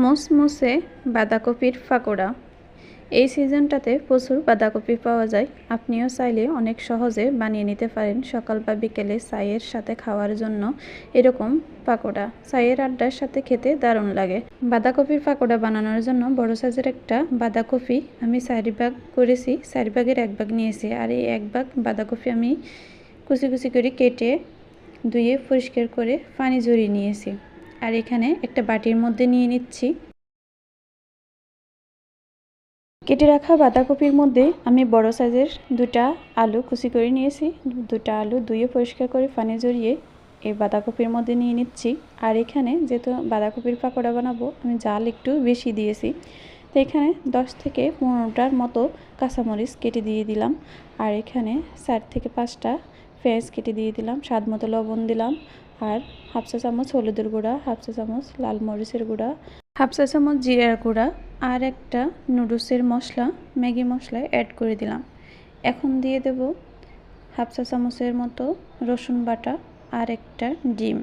মুসমুসে বাঁধাকপির পাকোড়া। এই সিজনটাতে প্রচুর বাঁধাকপি পাওয়া যায়। আপনিও চাইলে অনেক সহজে বানিয়ে নিতে পারেন সকাল বা বিকেলে চায়ের সাথে খাওয়ার জন্য এরকম পাকোড়া। চায়ের আড্ডার সাথে খেতে দারুণ লাগে। বাঁধাকপির পাকোড়া বানানোর জন্য বড় সাইজের একটা বাঁধাকপি আমি 4 ভাগ করেছি, 4 ভাগের 1 ভাগ নিয়েছি। আর এই 1 ভাগ বাঁধাকপি আমি কুচি কুচি করে কেটে ধুয়ে পরিষ্কার করে পানি ঝরিয়ে নিয়েছি। আর এখানে একটা বাটির মধ্যে নিয়ে নিচ্ছি। কেটে রাখা বাঁধাকপির মধ্যে আমি বড় সাইজের 2টা আলু কুচি করে নিয়েছি। 2টা আলু ধুয়ে পরিষ্কার করে পানি ঝরিয়ে এই বাঁধাকপির মধ্যে নিয়ে নিচ্ছি। আর এখানে যেহেতু বাঁধাকপির পাকোড়া বানাবো আমি জাল একটু বেশি দিয়েছি, তো এখানে 10 থেকে 15টার মতো কাঁচামরিচ কেটে দিয়ে দিলাম। আর এখানে 4 থেকে 5টা পেঁয়াজ কেটে দিয়ে দিলাম। স্বাদ মতো লবণ দিলাম। আর হাফ চা চামচ হলুদের গুঁড়া, হাফ চা চামচ লাল মরিচের গুঁড়া, হাফ চা চামচ জিরার গুঁড়া আর একটা নুডলসের মশলা, ম্যাগি মশলা অ্যাড করে দিলাম। এখন দিয়ে দেব হাফ চা চামচের মতো রসুন বাটা আর একটা ডিম।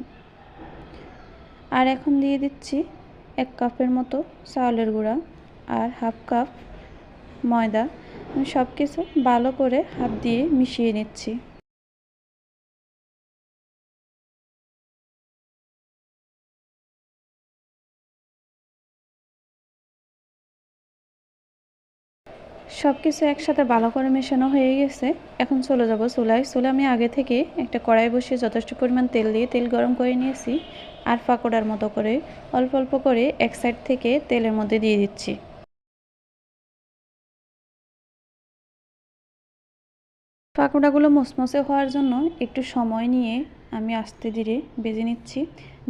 আর এখন দিয়ে দিচ্ছি 1 কাপের মতো চাউলের গুঁড়া আর হাফ কাপ ময়দা। আমি সব কিছু ভালো করে হাত দিয়ে মিশিয়ে নিচ্ছি। সব কিছু একসাথে ভালো করে মেশানো হয়ে গেছে। এখন চলে যাব চুলায়। চুলা আমি আগে থেকে একটা কড়াই বসিয়ে যথেষ্ট পরিমাণ তেল দিয়ে তেল গরম করে নিয়েছি। আর পাকোড়ার মতো করে অল্প অল্প করে এক সাইড থেকে তেলের মধ্যে দিয়ে দিচ্ছি। পাকোড়াগুলো মুসমুসে হওয়ার জন্য একটু সময় নিয়ে আমি আস্তে ধীরে ভেজে নিচ্ছি।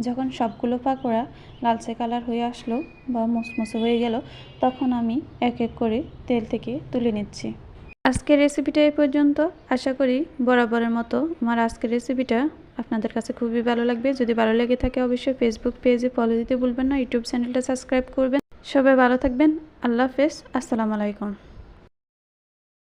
যখন সবগুলো পাকোড়া লালচে কালার হয়ে আসলো বা মুসমুসে হয়ে গেল, তখন আমি এক এক করে তেল থেকে তুলে নিচ্ছি। আজকের রেসিপিটা এই পর্যন্ত। আশা করি বরাবরের মতো আমার আজকের রেসিপিটা আপনাদের কাছে খুবই ভালো লাগবে। যদি ভালো লেগে থাকে অবশ্যই ফেসবুক পেজে ফলো দিতে ভুলবেন না, ইউটিউব চ্যানেলটা সাবস্ক্রাইব করবেন। সবাই ভালো থাকবেন। আল্লাহ হাফেজ। আসসালামু আলাইকুম।